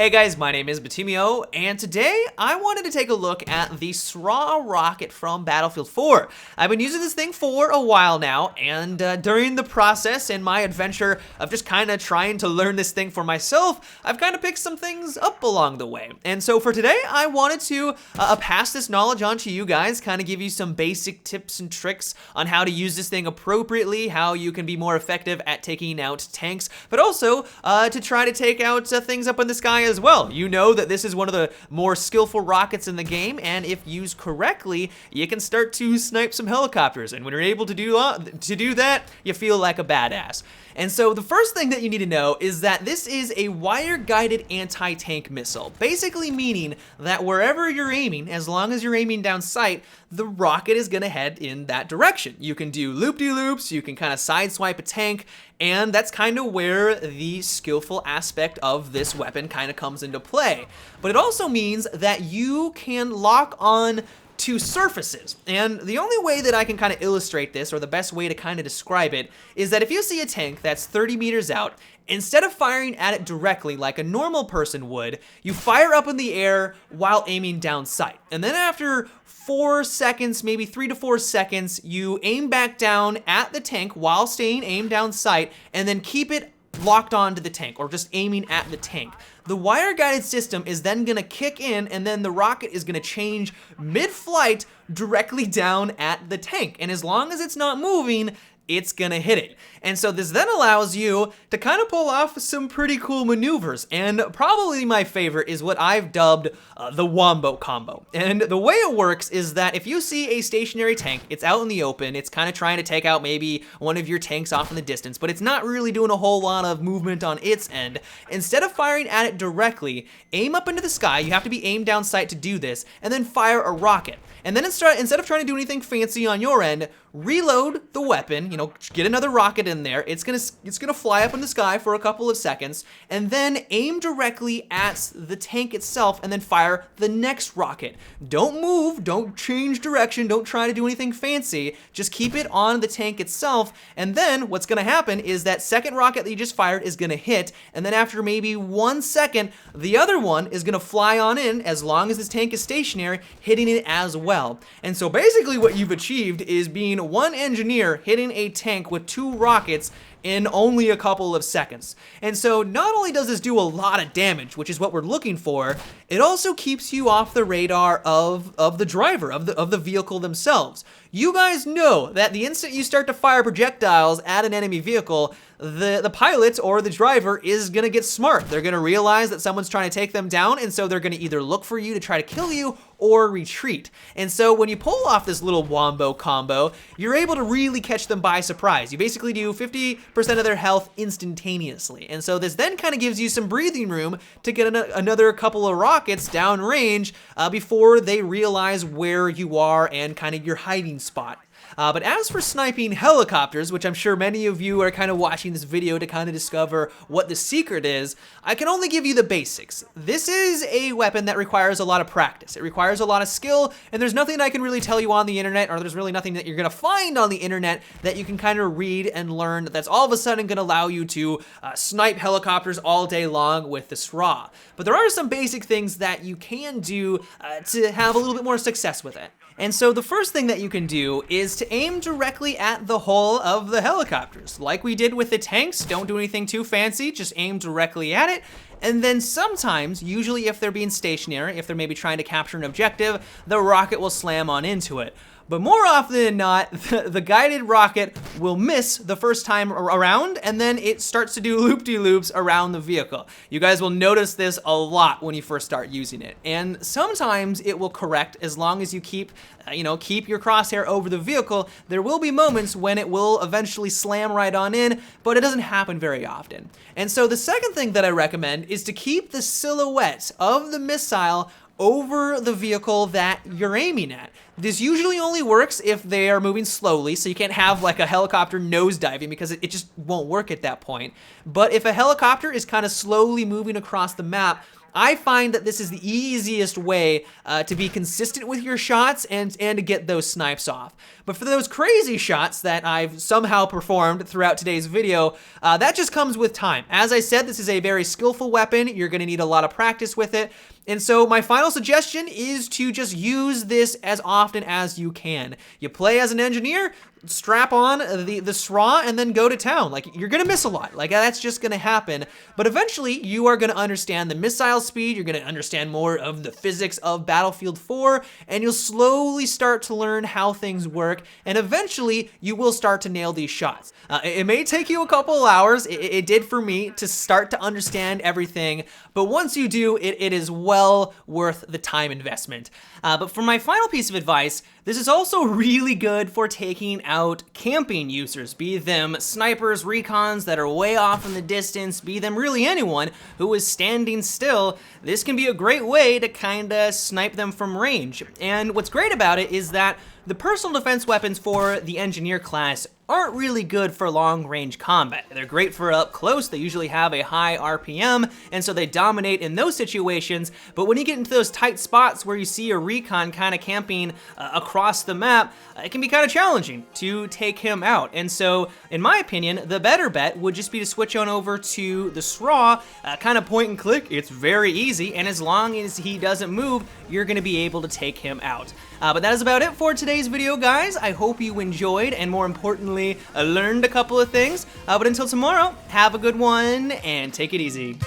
Hey guys, my name is Batimio, and today I wanted to take a look at the SRAW rocket from Battlefield 4. I've been using this thing for a while now, and during the process in my adventure of just kind of trying to learn this thing for myself, I've kind of picked some things up along the way. And so for today, I wanted to pass this knowledge on to you guys, kind of give you some basic tips and tricks on how to use this thing appropriately, how you can be more effective at taking out tanks, but also to try to take out things up in the sky as well. You know that this is one of the more skillful rockets in the game, and if used correctly, you can start to snipe some helicopters, and when you're able to do that, you feel like a badass. And so the first thing that you need to know is that this is a wire-guided anti-tank missile, basically meaning that wherever you're aiming, as long as you're aiming down sight, the rocket is gonna head in that direction. You can do loop-de-loops, you can kind of sideswipe a tank, and that's kind of where the skillful aspect of this weapon kind of comes into play. But it also means that you can lock on to surfaces. And the only way that I can kind of illustrate this, or the best way to kind of describe it, is that if you see a tank that's 30 meters out, instead of firing at it directly like a normal person would, you fire up in the air while aiming down sight. And then after 4 seconds, maybe 3 to 4 seconds, you aim back down at the tank while staying aimed down sight, and then keep it locked onto the tank, or just aiming at the tank. The wire-guided system is then gonna kick in, and then the rocket is gonna change mid-flight directly down at the tank. And as long as it's not moving, it's gonna hit it. And so this then allows you to kind of pull off some pretty cool maneuvers. And probably my favorite is what I've dubbed the Wombo Combo. And the way it works is that if you see a stationary tank, it's out in the open, it's kind of trying to take out maybe one of your tanks off in the distance, but it's not really doing a whole lot of movement on its end. Instead of firing at it directly, aim up into the sky, you have to be aimed down sight to do this, and then fire a rocket. And then instead of trying to do anything fancy on your end, reload the weapon, you know, get another rocket in there, it's gonna fly up in the sky for a couple of seconds, and then aim directly at the tank itself, and then fire the next rocket. Don't move, don't change direction, don't try to do anything fancy, just keep it on the tank itself, and then what's gonna happen is that second rocket that you just fired is gonna hit, and then after maybe 1 second, the other one is gonna fly on in, as long as this tank is stationary, hitting it as well. And so basically what you've achieved is being one engineer hitting a tank with 2 rockets in only a couple of seconds. And so not only does this do a lot of damage, which is what we're looking for, it also keeps you off the radar of the driver, of the vehicle themselves. You guys know that the instant you start to fire projectiles at an enemy vehicle, the pilot or the driver is gonna get smart. They're gonna realize that someone's trying to take them down, and so they're gonna either look for you to try to kill you or retreat. And so when you pull off this little Wombo Combo, you're able to really catch them by surprise. You basically do 50% of their health instantaneously. And so this then kind of gives you some breathing room to get another couple of rockets downrange before they realize where you are and kind of your hiding spot. But as for sniping helicopters, which I'm sure many of you are kind of watching this video to kind of discover what the secret is, I can only give you the basics. This is a weapon that requires a lot of practice. It requires a lot of skill, and there's nothing I can really tell you on the internet, or there's really nothing that you're gonna find on the internet that you can kind of read and learn that's all of a sudden gonna allow you to snipe helicopters all day long with the SRAW. But there are some basic things that you can do to have a little bit more success with it. And so the first thing that you can do is to aim directly at the hull of the helicopters. Like we did with the tanks, don't do anything too fancy, just aim directly at it. And then sometimes, usually if they're being stationary, if they're maybe trying to capture an objective, the rocket will slam on into it. But more often than not, the guided rocket will miss the first time around, and then it starts to do loop-de-loops around the vehicle. You guys will notice this a lot when you first start using it. And sometimes it will correct as long as you keep your crosshair over the vehicle. There will be moments when it will eventually slam right on in, but it doesn't happen very often. And so the second thing that I recommend is to keep the silhouette of the missile over the vehicle that you're aiming at. This usually only works if they are moving slowly, so you can't have like a helicopter nosediving because it just won't work at that point. But if a helicopter is kind of slowly moving across the map, I find that this is the easiest way to be consistent with your shots and to get those snipes off. But for those crazy shots that I've somehow performed throughout today's video, that just comes with time. As I said, this is a very skillful weapon. You're gonna need a lot of practice with it. And so my final suggestion is to just use this as often as you can. You play as an engineer, strap on the SRAW, and then go to town. Like, you're gonna miss a lot. Like, that's just gonna happen. But eventually, you are gonna understand the missile speed, you're gonna understand more of the physics of Battlefield 4, and you'll slowly start to learn how things work, and eventually, you will start to nail these shots. It may take you a couple hours, it did for me, to start to understand everything, but once you do, it is well worth the time investment. But for my final piece of advice, this is also really good for taking out camping users, be them snipers, recons that are way off in the distance, be them really anyone who is standing still. This can be a great way to kinda snipe them from range. And what's great about it is that the personal defense weapons for the engineer class aren't really good for long-range combat. They're great for up close, they usually have a high RPM, and so they dominate in those situations, but when you get into those tight spots where you see a recon kind of camping across the map, it can be kind of challenging to take him out. And so, in my opinion, the better bet would just be to switch on over to the SRAW, kind of point and click. It's very easy, and as long as he doesn't move, you're gonna be able to take him out. But that is about it for today's video, guys. I hope you enjoyed, and more importantly, learned a couple of things. But until tomorrow, have a good one, and take it easy.